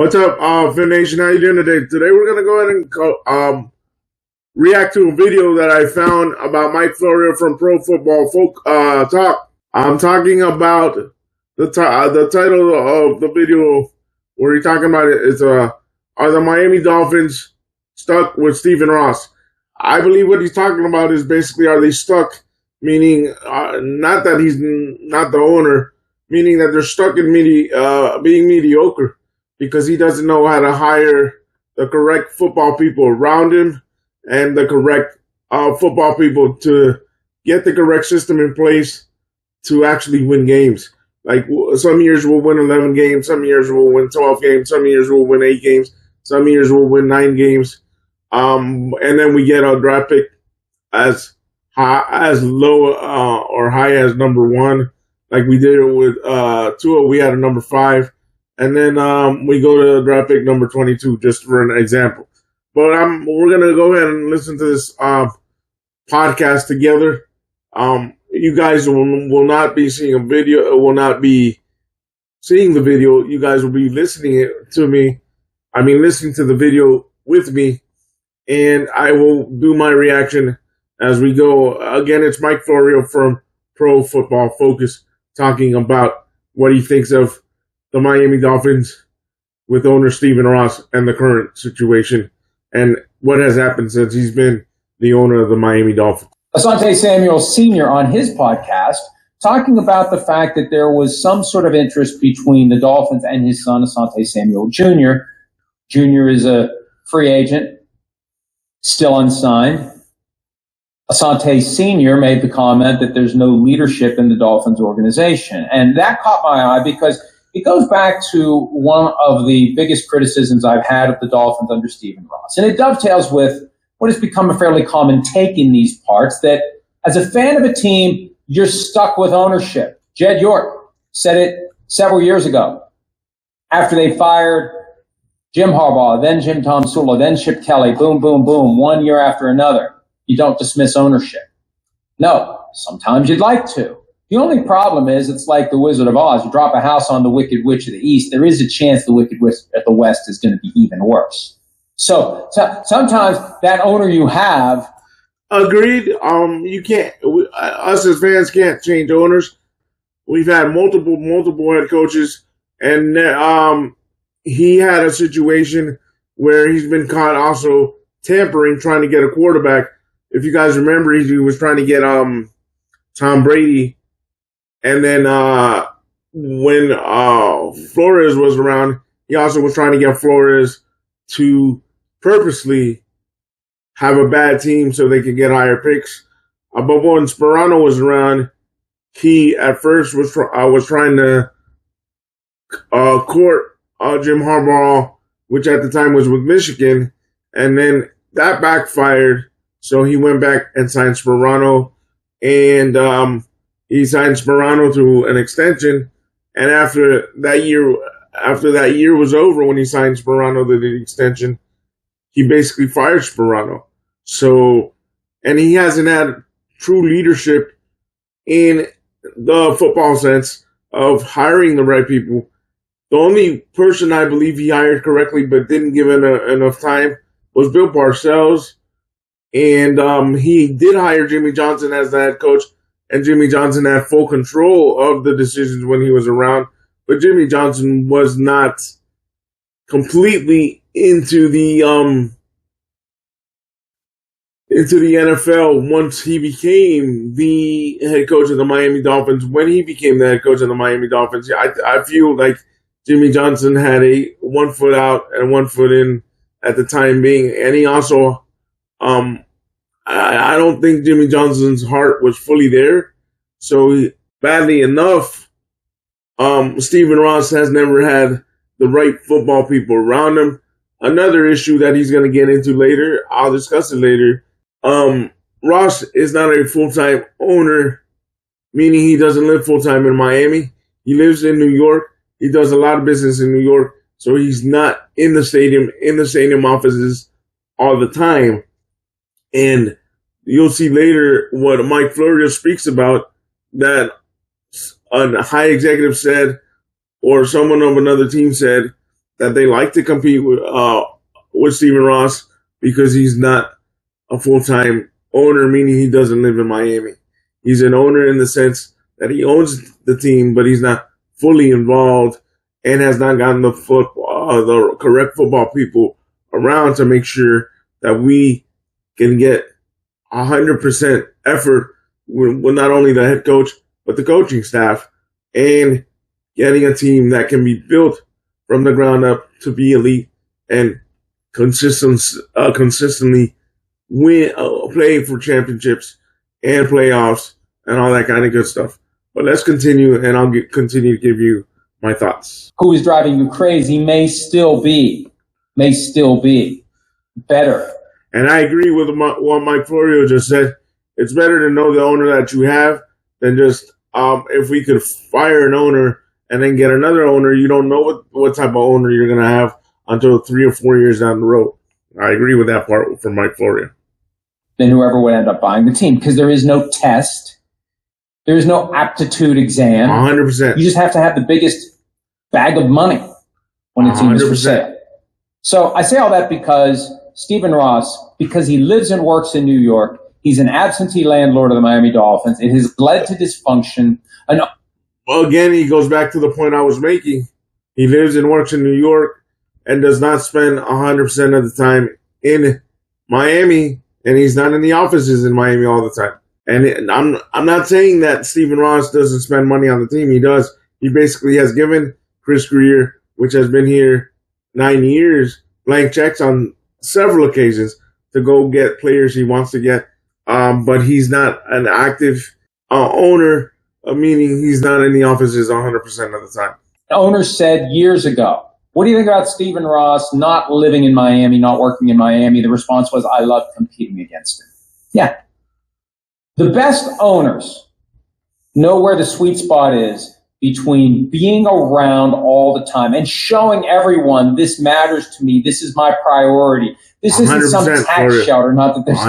What's up, Fin Nation? How you doing today? Today we're gonna go ahead and react to a video that I found about Mike Florio from Pro Football Talk. I'm talking about the title of the video where you're talking about it is are the Miami Dolphins stuck with Stephen Ross? I believe what he's talking about is basically are they stuck, meaning not that he's not the owner, meaning that they're stuck in being mediocre because he doesn't know how to hire the correct football people around him and the correct football people to get the correct system in place to actually win games. Like some years we'll win 11 games, some years we'll win 12 games, some years we'll win 8 games, some years we'll win 9 games. And then we get a draft pick as low or high as number 1, like we did it with Tua. We had a number 5, and then we go to draft pick number 22, just for an example. But we're gonna go ahead and listen to this podcast together. You guys will not be seeing a video. Will not be seeing the video. You guys will be listening to me. I mean, listening to the video with me. And I will do my reaction as we go. Again, it's Mike Florio from Pro Football Focus talking about what he thinks of the Miami Dolphins with owner Stephen Ross and the current situation and what has happened since he's been the owner of the Miami Dolphins. Asante Samuel Sr. on his podcast talking about the fact that there was some sort of interest between the Dolphins and his son, Asante Samuel Jr. Jr. is a free agent, still unsigned. Asante Sr. made the comment that there's no leadership in the Dolphins organization. And that caught my eye because it goes back to one of the biggest criticisms I've had of the Dolphins under Stephen Ross. And it dovetails with what has become a fairly common take in these parts, that as a fan of a team, you're stuck with ownership. Jed York said it several years ago after they fired Jim Harbaugh, then Jim Tomsula, then Chip Kelly, boom, boom, boom, one year after another. You don't dismiss ownership. No, sometimes you'd like to. The only problem is it's like the Wizard of Oz. You drop a house on the Wicked Witch of the East, there is a chance the Wicked Witch at the West is going to be even worse. So sometimes that owner you have. Agreed. You can't. Us as fans can't change owners. We've had multiple head coaches, and he had a situation where he's been caught also tampering, trying to get a quarterback. If you guys remember, he was trying to get Tom Brady, and then when Flores was around, he also was trying to get Flores to purposely have a bad team so they could get higher picks. But when Sperano was around, he at first was trying to court Jim Harbaugh, which at the time was with Michigan, and then that backfired. So he went back and signed Sperano, and he signed Sperano to an extension. And after that year was over, when he signed Sperano to the extension, he basically fired Sperano. So, and he hasn't had true leadership in the football sense of hiring the right people. The only person I believe he hired correctly but didn't give him enough time was Bill Parcells. And he did hire Jimmy Johnson as the head coach, and Jimmy Johnson had full control of the decisions when he was around. But Jimmy Johnson was not completely into the NFL once he became the head coach of the Miami Dolphins. When he became the head coach of the Miami Dolphins, I feel like Jimmy Johnson had a 1 foot out and 1 foot in at the time being, and he also, I don't think Jimmy Johnson's heart was fully there. So badly enough, Stephen Ross has never had the right football people around him. Another issue that he's going to get into later, I'll discuss it later. Ross is not a full-time owner, meaning he doesn't live full-time in Miami. He lives in New York. He does a lot of business in New York, so he's not in the stadium offices all the time. And you'll see later what Mike Florio speaks about, that a high executive said, or someone of another team said, that they like to compete with Stephen Ross because he's not a full-time owner, meaning he doesn't live in Miami. He's an owner in the sense that he owns the team, but he's not fully involved and has not gotten the correct football people around to make sure that we can get 100% effort with not only the head coach, but the coaching staff, and getting a team that can be built from the ground up to be elite and consistently win, play for championships and playoffs and all that kind of good stuff. But let's continue, and I'll continue to give you my thoughts. Who is driving you crazy may still be better. And I agree with what Mike Florio just said. It's better to know the owner that you have than just if we could fire an owner and then get another owner. You don't know what type of owner you're going to have until 3 or 4 years down the road. I agree with that part from Mike Florio. Then whoever would end up buying the team, because there is no test. There is no aptitude exam. 100%. You just have to have the biggest bag of money when a team is for sale. So I say all that because Stephen Ross, because he lives and works in New York, he's an absentee landlord of the Miami Dolphins. It has led to dysfunction. Well, again, he goes back to the point I was making. He lives and works in New York and does not spend 100% of the time in Miami, and he's not in the offices in Miami all the time. And I'm not saying that Stephen Ross doesn't spend money on the team. He does. He basically has given Chris Greer, which has been here 9 years, blank checks on several occasions to go get players he wants to get. But he's not an active owner, meaning he's not in the offices 100% of the time. The owner said years ago, what do you think about Stephen Ross not living in Miami, not working in Miami? The response was, I love competing against him. Yeah. The best owners know where the sweet spot is between being around all the time and showing everyone this matters to me. This is my priority. This isn't some tax shelter. Not that there's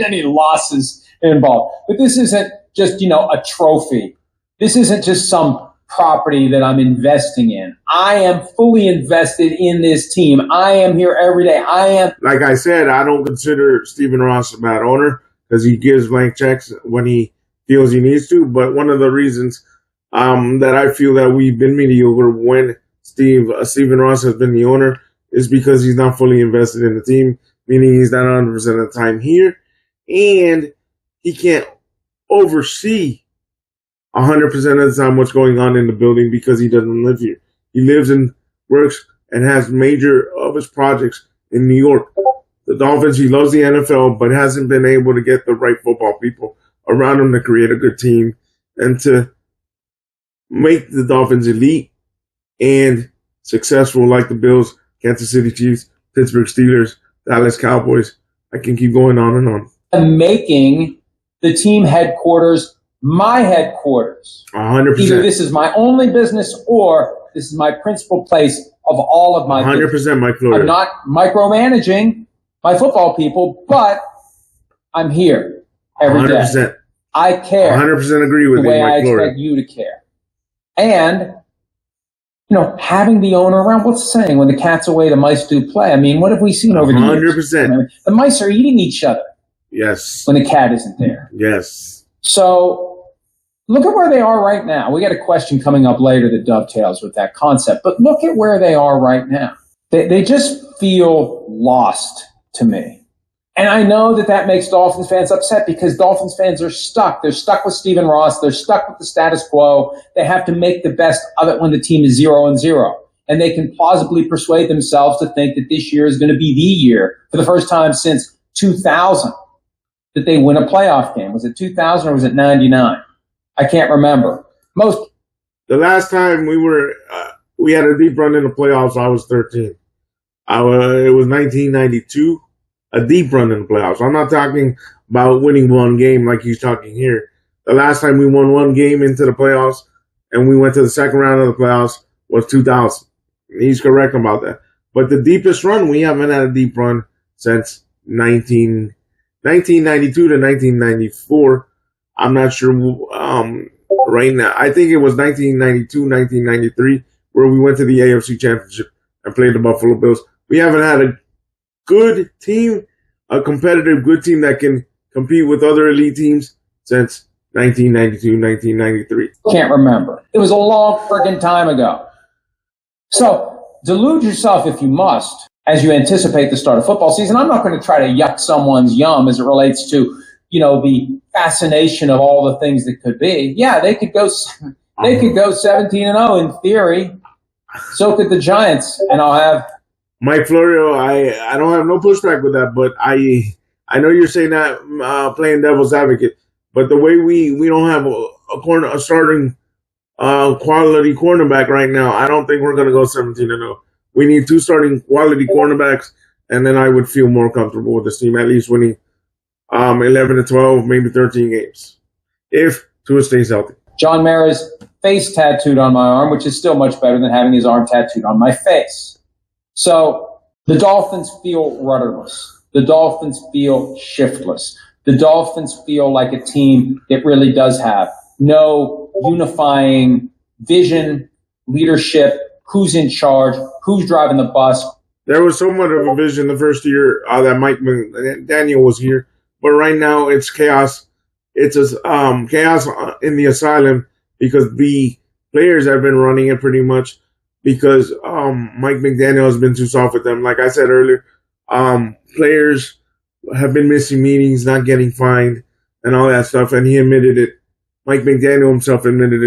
any losses involved, but this isn't just, a trophy. This isn't just some property that I'm investing in. I am fully invested in this team. I am here every day. Like I said, I don't consider Stephen Ross a bad owner because he gives blank checks when he feels he needs to. But one of the reasons that I feel that we've been mediocre when Stephen Ross has been the owner is because he's not fully invested in the team, meaning he's not 100% of the time here, and he can't oversee 100% of the time what's going on in the building because he doesn't live here. He lives and works and has major of his projects in New York. The Dolphins, he loves the NFL, but hasn't been able to get the right football people around him to create a good team and to make the Dolphins elite and successful like the Bills, Kansas City Chiefs, Pittsburgh Steelers, Dallas Cowboys. I can keep going on and on. And making the team headquarters my headquarters. 100%. Either this is my only business or this is my principal place of all of my 100%, business. Mike Florio. I'm not micromanaging my football people, but I'm here every 100%. day. I care. 100% agree with the way you, Mike I Florio. expect you to care. And, having the owner around, what's the saying? When the cat's away, the mice do play. I mean, what have we seen over the years? 100%. The mice are eating each other. Yes. When the cat isn't there. Yes. So look at where they are right now. We got a question coming up later that dovetails with that concept. But look at where they are right now. They just feel lost to me. And I know that makes Dolphins fans upset because Dolphins fans are stuck. They're stuck with Stephen Ross. They're stuck with the status quo. They have to make the best of it when the team is 0-0. And they can plausibly persuade themselves to think that this year is going to be the year for the first time since 2000 that they win a playoff game. Was it 2000 or was it 99? I can't remember. The last time we had a deep run in the playoffs, I was 13. It was 1992, a deep run in the playoffs. I'm not talking about winning one game like he's talking here. The last time we won one game into the playoffs and we went to the second round of the playoffs was 2000. He's correct about that. But the deepest run, we haven't had a deep run since 1992 to 1994. I'm not sure right now. I think it was 1992, 1993 where we went to the AFC Championship and played the Buffalo Bills. We haven't had a good team, a competitive good team that can compete with other elite teams since 1992, 1993. Can't remember. It was a long friggin' time ago. So delude yourself if you must as you anticipate the start of football season. I'm not going to try to yuck someone's yum as it relates to, the fascination of all the things that could be. Yeah, they could go 17-0 in theory. So could the Giants, and I'll have Mike Florio. I don't have no pushback with that, but I know you're saying that playing devil's advocate, but the way we don't have a starting quality cornerback right now, I don't think we're going to go 17-0. We need 2 starting quality cornerbacks, and then I would feel more comfortable with this team, at least winning 11-12, maybe 13 games, if Tua stays healthy. John Mara's face tattooed on my arm, which is still much better than having his arm tattooed on my face. So the Dolphins feel rudderless. The Dolphins feel shiftless. The Dolphins feel like a team that really does have no unifying vision, leadership, who's in charge, who's driving the bus. There was somewhat of a vision the first year that Mike McDaniel was here, but right now it's chaos. It's chaos in the asylum because the players have been running it pretty much because Mike McDaniel has been too soft with them. Like I said earlier, players have been missing meetings, not getting fined, and all that stuff, and he admitted it. Mike McDaniel himself admitted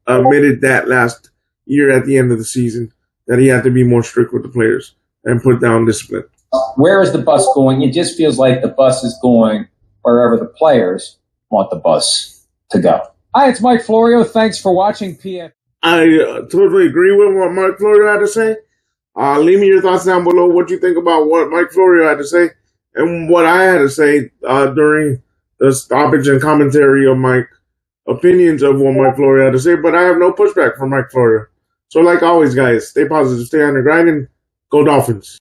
that last year at the end of the season, that he had to be more strict with the players and put down discipline. Where is the bus going? It just feels like the bus is going wherever the players want the bus to go. Hi, it's Mike Florio. Thanks for watching PF. I totally agree with what Mike Florio had to say. Leave me your thoughts down below. What you think about what Mike Florio had to say and what I had to say during the stoppage and commentary of my opinions of what Mike Florio had to say. But I have no pushback from Mike Florio. So like always, guys, stay positive, stay on the grind, and go Dolphins.